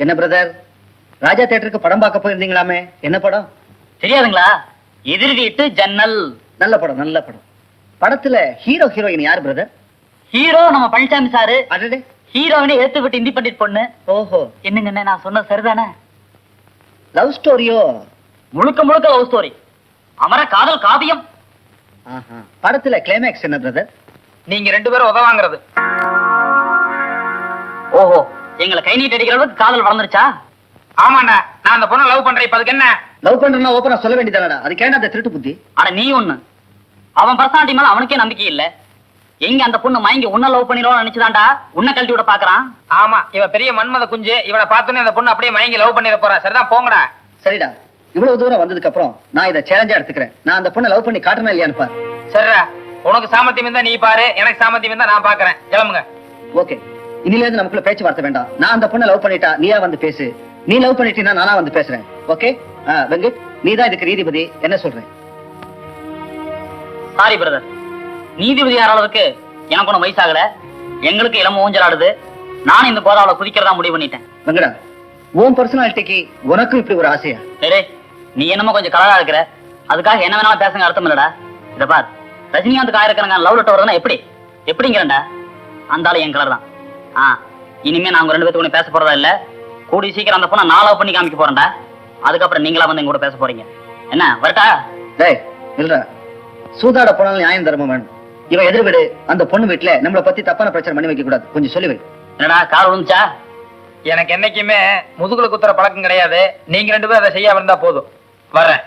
என்ன பிரதர், ராஜா தியேட்டருக்கு படம் பார்க்க போயிருந்தீங்களாமே, என்ன படம்? தெரியாதுங்களா? எதிர் வீட்டு ஜன்னல். நல்ல படம், நல்ல படம். படத்துல ஹீரோ ஹீரோயின் யார் பிரதர்? ஹீரோ நம்ம பழனிசாமி சாரு. அடடே, ஹீரோயினை எடுத்து விட்டு இண்டிபெண்டன்ட் பொண்ணு. ஓஹோ. என்னங்க நான் சொன்ன சரிதானே? லவ் ஸ்டோரியோ? முழுக்க முழுக்க லவ் ஸ்டோரி, அமர காதல் காவியம். படத்துல கிளைமேக்ஸ் என்ன பிரதர்? நீங்க 2 பேரும் உதவாங்கிறது. ஓஹோ, எங்களை கை நீட்டி அடிக்கிற அளவுக்கு காதல் வளர்ந்துருச்சா? ஆமாண்டா, நான் அந்த பொண்ணை லவ் பண்றேன். இப்ப அதுக்கு என்ன? லவ் பண்றேன்னா ஓப்பனா சொல்ல வேண்டியதானடா, அது கேண்டா அந்த திருட்டு புத்தி. அட நீ ஒண்ணு, அவன் பர்சனாலிட்டி மேல அவனுக்கே நம்பிக்கை இல்ல. எங்க அந்த பொண்ணு மயங்கி உன்ன லவ் பண்ணிடுவோம் நினைச்சுதான்டா உன்னை கழட்டி விட பாக்குறான். ஆமா, இவ பெரிய மன்மத குஞ்சு. இவனை பார்த்தோன்னே அந்த பொண்ணு அப்படியே மயங்கி லவ் பண்ணிட போறா. சரிதான், போங்கடா. சரிடா, இவ்வளவு தூரம் வந்ததுக்கு அப்புறம் நான் இதை சேலஞ்சா எடுத்துக்கிறேன். நான் அந்த பொண்ணை லவ் பண்ணி காட்டணும் இல்லையான்னு பாரு. சரிடா, உனக்கு சாமர்த்தியம் இருந்தா நீ பாரு, எனக்கு சாமர்த்தியம் இருந்தா நான் பாக்குறேன். கிளம்புங்க. ஓகே, இனில இருந்து நமக்குள்ள பேச்சுவார்த்தை வேண்டாம். நான் அந்த பொண்ணை லவ் பண்ணிட்டா நீயா வந்து பேசு, நீ லவ் பண்ணிட்டீங்கன்னா நானா வந்து பேசுறேன். ஓகே வெங்கட், நீ தான் இதுக்கு நீதிபதி, என்ன சொல்றேன்? சாரி பிரதர், நீதிபதி யார அளவுக்கு எனக்கு ஒன்னும் வயசாகல. எங்களுக்கு இளம ஊஞ்சல் ஆடுது. நானும் இந்த கோதாவில குதிக்கிறதா முடிவு பண்ணிட்டேன். வெங்கடா, உன் பர்சனாலிட்டிக்கு உனக்கும் இப்படி ஒரு ஆசையா? சரி, நீ என்னமோ கொஞ்சம் கலரா இருக்கிற, அதுக்காக என்ன வேணாலும் பேசுங்க அர்த்தம் இல்லடா. இத பார், ரஜினிகாந்த் ஆயிருக்கிறாங்க லவ் லெட்டர் வருதுன்னா எப்படிங்கிறண்டா? அந்த ஆளு என் கலர் தான். இனிமே நாங்க 2 பேத்துக்கு பேச போறதா இல்ல. கூடி சீக்கிரம் அந்த பொண்ணை நான் லவ் பண்ணி காமிக்க போறேன்டா. அதுக்கப்புறம் நீங்களா வந்து எங்க கூட பேச போறீங்க. என்ன வரட்டா? டேய் இல்ல, சூதாட போனாலும் நியாயம் தர்மம் வேணும். இவன் எதிர் வீடு, அந்த பொண்ணு வீட்டுல நம்மளை பத்தி தப்பான பிரச்சனை பண்ணி வைக்க கூடாது. கொஞ்சம் சொல்லி வை. என்னடா கால் விழுந்துச்சா? எனக்கு என்னைக்குமே முதுகுல குத்துற பழக்கம் கிடையாது. நீங்க 2 பேரும் அதை செய்யாம இருந்தா போதும். வர்றேன்.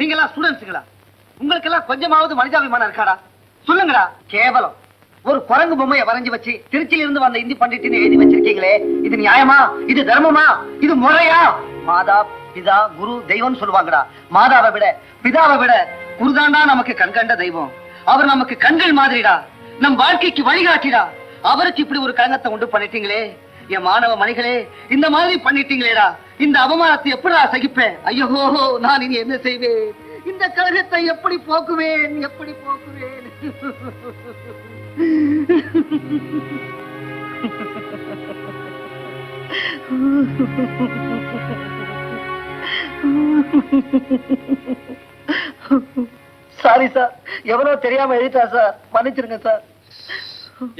நீங்களா ஸ்டூடெண்ட்ஸுங்களா? உங்களுக்கு எல்லாம் கொஞ்சமாவது மனிதாபிமானம் இருக்காடா? சொல்லுங்கடா. கேவலம் ஒரு குரங்கு பொம்மையை வரைஞ்சு வச்சு திருச்சியில இருந்து வந்த இந்தி பண்டிட்னு எழுதி வச்சிருக்கீங்களே, இது நியாயமா? இது தர்மமா? இது முறையா? மாதா பிதா குரு தெய்வம்னு சொல்லுவாங்கடா. மாதாவை விட பிதாவை விட குருதாண்டா நமக்கு கண்கண்ட தெய்வம். அவர் நமக்கு கண்கள் மாதிரிடா, நம் வாழ்க்கைக்கு வழிகாட்டிடா. அவருக்கு இப்படி ஒரு களங்கத்தை உண்டு பண்ணிட்டீங்களே. என் மாணவ மணிகளே, இந்த மாதிரி பண்ணிட்டீங்களேடா. இந்த அவமானத்தை எப்படா சகிப்பேன்? ஐயோ, நான் இனி என்ன செய்வேன்? இந்த கழகத்தை எப்படி போக்குவேன்? எப்படி போக்குவேன்? சாரி சார், எவ்வளவு தெரியாம எழுதிட்டா சார், மன்னிச்சிருங்க சார்.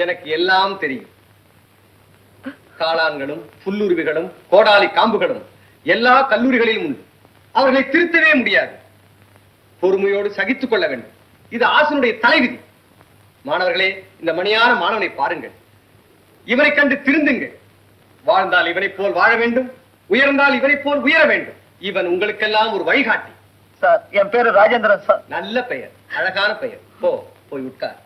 எனக்கு எல்லாம் தெரியும். காளான்களும் புல்லுருவிகளும் கோடாலி காம்புகளும் எல்லா கல்லூரிகளிலும் உண்டு. அவர்களை திருத்தவே முடியாது. பொறுமையோடு சகித்துக் கொள்ள வேண்டும். இது ஆசிரியருடைய தலைவிதி. மாணவர்களே, இந்த மணியான மாணவனை பாருங்கள். இவரை கண்டு திருந்துங்கள். வாழ்ந்தால் இவனை போல் வாழ வேண்டும், உயர்ந்தால் இவனை போல் உயர வேண்டும். இவன் உங்களுக்கெல்லாம் ஒரு வழிகாட்டி. சார், என் பேரு ராஜேந்திரன் சார். நல்ல பெயர், அழகான பெயர். போய் உட்கார்.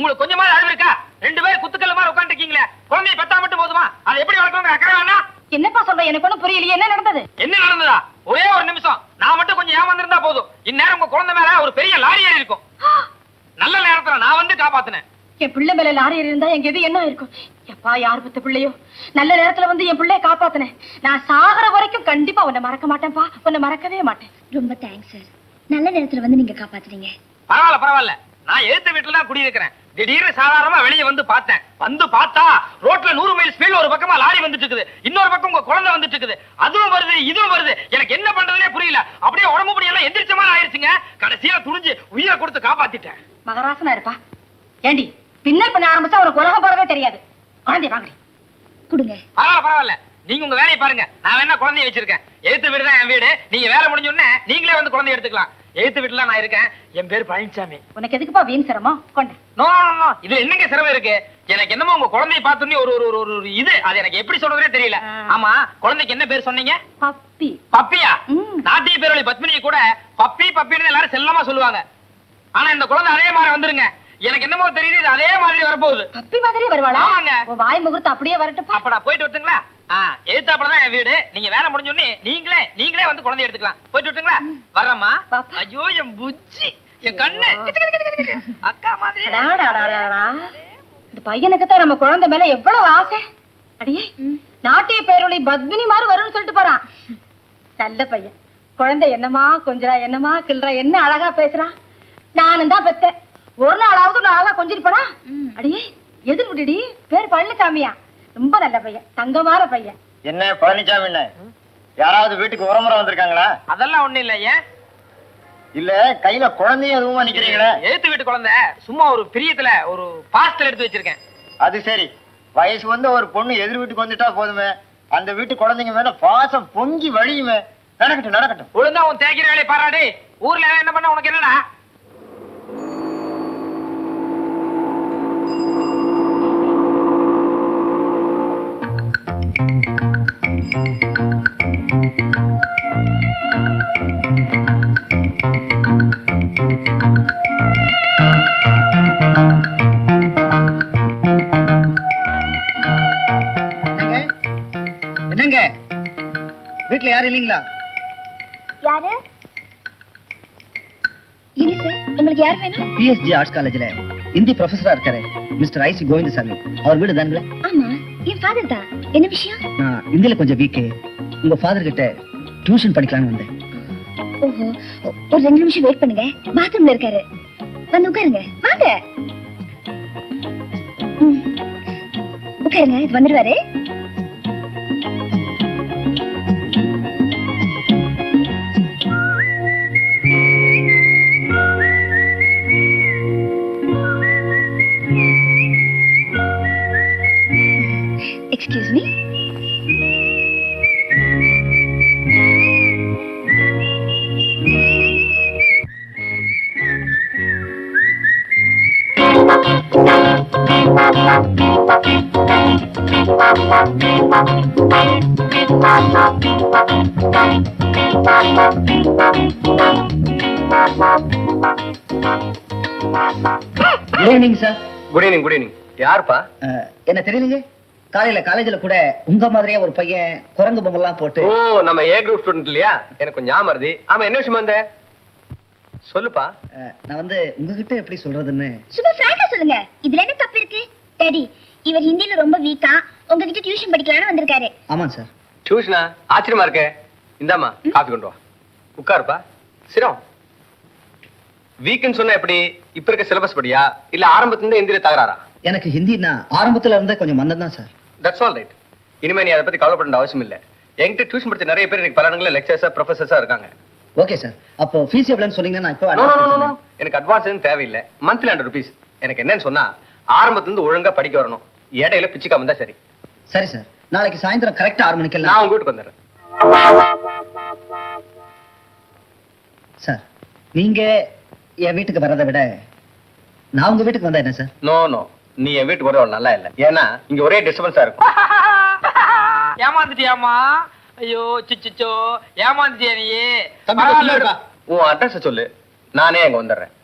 உங்களுக்கு கொஞ்சமா அறிவு இருக்கா? 2 பேரும் குத்துக்கல்ல மாதிரி உட்கார்ந்து இருக்கீங்களே. குழந்தையை பெத்தா மட்டும் போதுமா? அது எப்படி வளர்க்கணும் அக்கறை வேணா? என்னப்பா சொல்ற? எனக்கு ஒண்ணும் புரியலையே. என்ன நடந்தது? என்ன நடந்ததா? ஒரே ஒரு நிமிஷம். நான் மட்டும் கொஞ்சம் ஏமாந்திருந்தா போதும். இந்நேரம் உங்க குழந்தை மேல ஒரு பெரிய லாரி ஏறி இருக்கும். நல்ல நேரத்துல நான் வந்து காப்பாத்தினேன். என் பிள்ளை மேல லாரி ஏறி இருந்தா எங்க எது என்ன இருக்கும்? எப்பா, யார் பத்த பிள்ளையோ நல்ல நேரத்துல வந்து என் பிள்ளைய காப்பாத்தினேன். நான் சாகர வரைக்கும் கண்டிப்பா உன்னை மறக்க மாட்டேன்ப்பா. உன்னை மறக்கவே மாட்டேன். ரொம்ப தேங்க்ஸ் சார். நல்ல நேரத்துல வந்து நீங்க காப்பாத்துறீங்க. பரவாயில்ல பரவாயில்ல, நான் எழுத்து வீட்டுல தான் குடியிருக்கிறேன். திடீர்னு சாதாரணமா வெளியே வந்து பார்த்தேன். வந்து பார்த்தா ரோட்ல 100 மைல் ஸ்பீட்ல ஒரு பக்கமா லாரி வந்துட்டு இருக்குது, இன்னொரு பக்கம் உங்க குழந்தை வந்துட்டு இருக்குது. அதுவும் வருது இதுவும் வருது, எனக்கு என்ன பண்றதுனே புரியல. அப்படியே உடம்பு படி எல்லாம் எந்திரிச்ச மாதிரி ஆயிருச்சுங்க. கடைசியா துணிஞ்சு உயிரை கொடுத்து காப்பாத்திட்டேன். மகராசனா இருப்பா. ஏண்டி பின்னர் பண்ண ஆரம்பிச்சா உனக்கு உலகம் போறதே தெரியாது. குழந்தைய வாங்கடி கொடுங்க. பரவாயில்ல பரவாயில்ல, நீங்க உங்க வேலையை பாருங்க. நான் வேணா குழந்தைய வச்சிருக்கேன். எழுத்து வீடு தான் என் வீடு. நீங்க வேலை முடிஞ்ச உடனே நீங்களே வந்து குழந்தைய எடுத்துக்கலாம். எழுத்து வீட்டுல நான் இருக்கேன். என் பேர் பழனிசாமி. உனக்கு எதுக்குப்பா வீண் சிரமம்? கொண்ட. நோ நோ, இதுல என்னங்க சிரமம் இருக்கு? எனக்கு என்னமோ உங்க குழந்தைய பார்த்தோன்னே ஒரு ஒரு ஒரு இது, அது எனக்கு எப்படி சொல்றதுனே தெரியல. ஆமா, குழந்தைக்கு என்ன பேர் சொன்னீங்க? பப்பி. பப்பியா? நாட்டிய பேரொழி பத்மினியை கூட பப்பி பப்பின்னு எல்லாரும் செல்லமா சொல்லுவாங்க. ஆனா இந்த குழந்தை அதே மாதிரி வந்துருங்க. எனக்கு என்னமோ தெரியுது, இது அதே மாதிரி வரப்போகுது. பப்பி மாதிரி வருவாளா? ஆமாங்க. உன் வாய் முகூர்த்தம் அப்படியே வரட்டும். அப்ப நான் போயிட்டு வரட்டுங்களா? எழுத்தாப்பதான் என் வீடு. நீங்க வேலை முடிஞ்ச உடனே நீங்களே வந்து குழந்தை எடுத்துக்கலாம். போயிட்டு வரட்டுங்களா? வர்றம்மா. ஐயோ என் புச்சி, என் கண்ணு அக்கா மாதிரி. அடாடாடாடா. இந்த பையனுக்கு தான் நம்ம குழந்தை மேல எவ்வளவு ஆசை. அடியே நாட்டிய பேரொழி பத்மினி மாதிரி வரும்னு சொல்லிட்டு போறான். நல்ல பையன். குழந்தை என்னமா கொஞ்சரா, என்னமா கிள்றா, என்ன அழகா பேசுறா. நானும் தான் பெத்தேன். ஒரு நாளாவது நான் அழகா கொஞ்சிருப்பா. அடியே எதிர் விட்டுடி. பேர் பழனிசாமியா. ரொம்ப நல்ல பையன், தங்கமான பையன். என்ன பழனிசாமி, என்ன யாராவது வீட்டுக்கு உரமுறை வந்திருக்காங்களா? அதெல்லாம் ஒண்ணு இல்ல. ஏன் இல்ல கையில குழந்தையும் எதுவும் நிக்கிறீங்களா? எழுத்து வீட்டு குழந்தை சும்மா ஒரு பிரியத்துல ஒரு பாஸ்டல் எடுத்து வச்சிருக்கேன். அது சரி, வயசு வந்து ஒரு பொண்ணு எதிர் வீட்டுக்கு வந்துட்டா போதுமே, அந்த வீட்டு குழந்தைங்க மேல பாசம் பொங்கி வழியுமே. நடக்கட்டும் நடக்கட்டும். ஒழுங்கா உன் தேய்க்கிற வேலையை பாராடி. ஊர்ல என்ன பண்ண உனக்கு என்னடா? என்னங்க வீட்டுல யாரும் இல்லீங்களா? யாரு? இல்ல சார், உங்களுக்கு யார் வேணும்? பிஎஸ்ஜி ஆர்ட்ஸ் காலேஜ்ல ஹிந்தி ப்ரொஃபஸரா இருக்காரு மிஸ்டர் ஐசி கோவிந்தசாமி. அவர் வீடு தானுங்களே? ஆமா, என் ஃபாதர் தான். என்ன விஷயம்? நான் ஹிந்தியில கொஞ்சம் வீக்கு. உங்க ஃபாதர் கிட்ட டியூஷன் படிக்கலாம்னு வந்தேன். ஓஹோ, ஒரு 2 நிமிஷம் வெயிட் பண்ணுங்க. பாத்ரூம்ல இருக்காரு. வந்து உட்காருங்க. வாங்க உட்காருங்க, இது வந்துருவாரு. Excuse me. Good evening sir. Good evening. Good evening. யாருப்பா? என்ன தெரியலீங்க, காலையில காலேஜ்ல கூட உங்க மாதிரியே ஒரு பையன் குரங்கு பொம்மெல்லாம் போட்டு. ஓ, நம்ம ஏ குரூப் ஸ்டூடெண்ட் இல்லையா? எனக்கு கொஞ்சம் ஞாபகம் வருது. ஆமா, என்ன விஷயம் வந்த? சொல்லுப்பா. நான் வந்து உங்ககிட்ட எப்படி சொல்றதுன்னு. சும்மா ஃப்ராங்கா சொல்லுங்க. இதுல என்ன தப்பு இருக்கு? டாடி, இவர் ஹிந்தில ரொம்ப வீக்கா, உங்ககிட்ட டியூஷன் படிக்கலாம்னு வந்திருக்காரு. ஆமாம் சார். டியூஷனா? ஆச்சரியமா இருக்கே. இந்தாமா காபி கொண்டு வா. உட்காருப்பா. சிரம். வீக்குன்னு சொன்னா எப்படி? இப்ப இருக்க சிலபஸ் படியா இல்ல ஆரம்பத்துல இருந்து ஹிந்தியில தகராறா? எனக்கு ஹிந்தினா ஆரம்பத்துல இருந்தே கொஞ்சம் மந்தம் தான் சார். That's all right. இனிமே நீ அதை பத்தி கவலைப்பட அவசியம் இல்ல. என்கிட்ட டியூஷன் படிச்ச நிறைய பேர் எனக்கு பல இடங்கள்ல லெக்சர்ஸா ப்ரொஃபசர்ஸா இருக்காங்க. Okay sir. அப்போ ஃபீஸ் எவ்வளவுன்னு சொன்னீங்கன்னா நான் இப்போ No, no, no, no. எனக்கு அட்வான்ஸ் எதுவும் தேவையில்லை. மந்த்லி ₹100. எனக்கு என்னன்னு சொன்னா ஆரம்பத்துல இருந்து ஒழுங்கா படிக்க வரணும். இடையில பிச்சுக்காம தான் சரி. சரி சார். நாளைக்கு சாயந்தரம் கரெக்டா 6 மணிக்கு நான் உங்க வீட்டுக்கு வந்துடுறேன். சார், நீங்க என் வீட்டுக்கு வர்றதை விட நான் உங்க வீட்டுக்கு வந்தா என்ன சார்? நோ நோ, நீ என் வீட்டுக்கு வர நல்லா இல்ல. ஏன்னா இங்க ஒரே டிஸ்டர்பன்ஸா இருக்கும். ஏமாந்துட்டியாமா? ஐயோ சிச்சோ, ஏமாந்துட்டியா நீ? உன் அட்ரஸ் சொல்லு, நானே அங்க வந்துடுறேன்.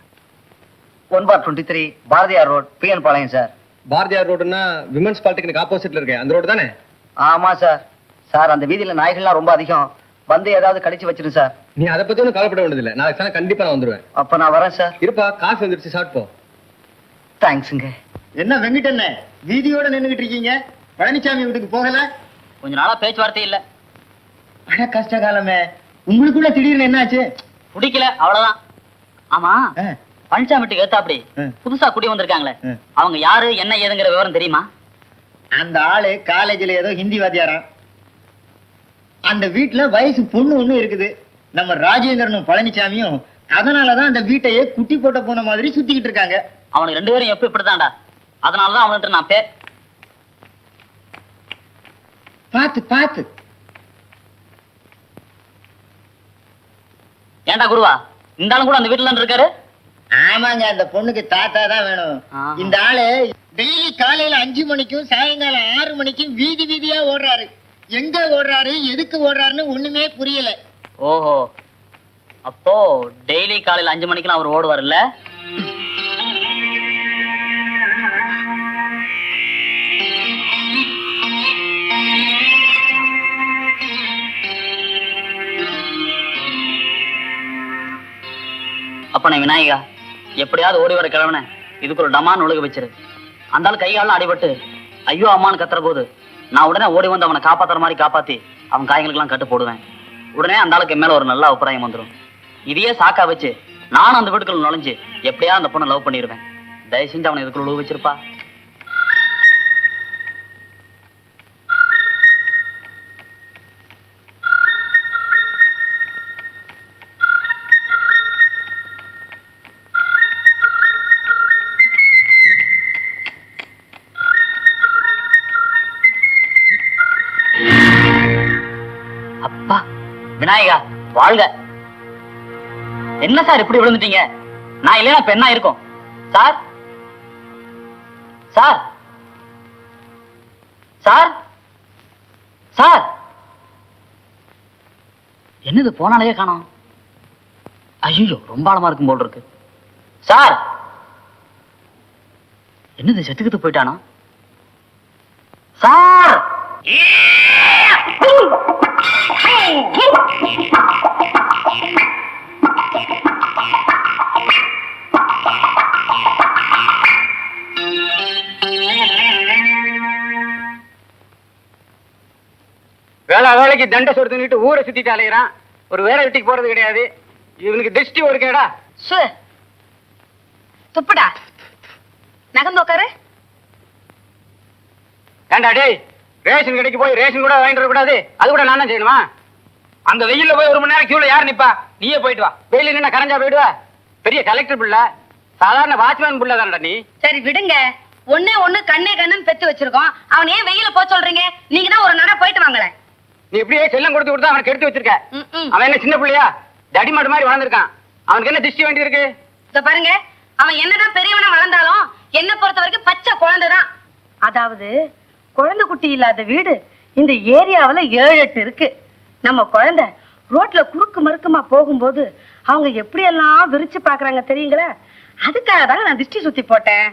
1/23 பாரதியார் ரோட், பிஎன் பாளையம் சார். பாரதியார் ரோடுன்னா விமென்ஸ் பாலிடெக்னிக் ஆப்போசிட்ல இருக்கேன், அந்த ரோடு தானே? ஆமா சார். சார், அந்த வீதியில நாய்கள்லாம் ரொம்ப அதிகம். வந்து ஏதாவது கடிச்சு வச்சிரும் சார். நீ அதை பத்தி ஒன்றும் கவலைப்பட வேண்டியதில்லை. நாளைக்கு சாயங்காலம் கண்டிப்பா நான் வந்துடுவேன். அப்ப நான் வரேன் சார். இருப்பா, காசு வந்துருச்சு, சாப்பிட்டு போ. தேங்க்ஸுங்க. என்ன வெங்கடண்ண வீதியோட நின்னுகிட்டு இருக்கீங்க? பழனிசாமி வீட்டுக்கு போகல? கொஞ்ச நாளா பேச்சுவார்த்தை இல்ல. அட கஷ்ட காலமே, உங்களுக்குள்ள திடீர்னு என்னாச்சு? பிடிக்கல அவ்வளவுதான். ஆமா பழனிசாமி வீட்டுக்கு ஏத்தாப்படி புதுசா குடி வந்திருக்காங்களே, அவங்க யாரு என்ன ஏதுங்கிற விவரம் தெரியுமா? அந்த ஆளு காலேஜ்ல ஏதோ ஹிந்தி வாத்தியாராம். அந்த வீட்டுல வயசு பொண்ணு ஒண்ணு இருக்குது, நம்ம ராஜேந்திரனும் பழனிசாமியும். அதனாலதான் அந்த வீட்டையே குட்டி போட்ட போன மாதிரி சுத்திக்கிட்டு இருக்காங்க. அவனுக்கு 2 பேரும் எப்ப இப்படித்தான்டா. அதனாலதான் அவன்கிட்ட நான் பாத்து பாத்து. ஏன்டா குருவா, இந்த ஆளும் கூட அந்த வீட்டுல இருக்காரு? ஆமாங்க, அந்த பொண்ணுக்கு தாத்தா தான் வேணும். இந்த ஆளு டெய்லி காலையில 5 மணிக்கும் சாயங்காலம் 6 மணிக்கும் வீதி வீதியா ஓடுறாரு. எங்க ஓடுறாரு, எதுக்கு ஓடுறாருன்னு ஒண்ணுமே புரியல. ஓஹோ, அப்போ டெய்லி காலையில 5 மணிக்கெல்லாம் அவர் ஓடுவார்ல? அப்பனே விநாயகா, எப்படியாவது ஓடி வர கிழவன இதுக்கு ஒரு டமான் ஒழுக வச்சிரு. அந்த ஆள் கைகாலாம் அடிபட்டு ஐயோ அம்மான்னு கத்துற போது நான் உடனே ஓடி வந்து அவனை காப்பாத்துற மாதிரி காப்பாத்தி அவன் காய்களுக்கெல்லாம் கட்டு போடுவேன். உடனே அந்த ஆளுக்கு மேல ஒரு நல்ல அபிப்பிராயம் வந்துடும். இதையே சாக்கா வச்சு நானும் அந்த வீட்டுக்குள்ள நுழைஞ்சு எப்படியா அந்த பொண்ணை லவ் பண்ணிடுவேன். தயவு செஞ்சு அவனை இதுக்குள்ள உழுவு வச்சிருப்பா. அப்பா விநாயகா வாழ்க. என்ன சார் இப்படி விழுந்துட்டீங்க? நான் இல்லையா இப்ப என்ன இருக்கும்? சார் சார் சார் சார் என்னது போனாலே காணோம்? ஐயோ ரொம்ப ஆழமா இருக்கும் போல் இருக்கு. சார் என்னது செத்துக்கிட்டு போயிட்டானோ? சார் வேலை வேலைக்கு தண்டை சொடுத்துக்கிட்டு ஊரை சுத்திட்டு அலையிறான். ஒரு வேற வீட்டுக்கு போறது கிடையாது. இவனுக்கு திருஷ்டி ஒரு கேடா. துப்புடா நகர்ந்து உட்காரு. ஏண்டா டேய், ரேஷன் கடைக்கு போய் ரேஷன் கூட வாங்கிட்டு வர கூடாது? அது கூட நான் தான் செய்யணுமா? அந்த வெயில்ல போய் 1 மணி நேரம் கியூல யார் நிப்பா? நீயே போயிட்டு வா. வெயில நின்னா கரைஞ்சா போயிடுவா? பெரிய கலெக்டர் புள்ள, சாதாரண வாட்ச்மேன் புள்ள தானடா நீ. சரி விடுங்க, ஒண்ணே ஒண்ணு கண்ணே கண்ணுன்னு பெத்து வச்சிருக்கோம். அவன் ஏன் வெயில போக சொல்றீங்க? நீங்க தான் ஒரு நட போயிட்டு வாங்களேன். நீ இப்படியே செல்லம் கொடுத்து கொடுத்தா அவனுக்கு எடுத்து வச்சிருக்க. அவன் என்ன சின்ன பிள்ளையா? தடிமாடு மாதிரி வளர்ந்துருக்கான். அவனுக்கு என்ன திருஷ்டி வேண்டி இருக்கு? இத பாருங்க, அவன் என்னதான் பெரியவனா வளர்ந்தாலும் என்ன பொறுத்த வரைக்கும் பச்சை குழந்தைதான். அதாவது குழந்தை குட்டி இல்லாத வீடு இந்த ஏரியாவுல 7-8 இருக்கு. நம்ம குழந்தை ரோட்ல குறுக்கு மறுக்குமா போகும்போது அவங்க எப்படியெல்லாம் விரிச்சு பாக்குறாங்க தெரியுங்களா? அதுக்காக தான் நான் திருஷ்டி சுத்தி போட்டேன்.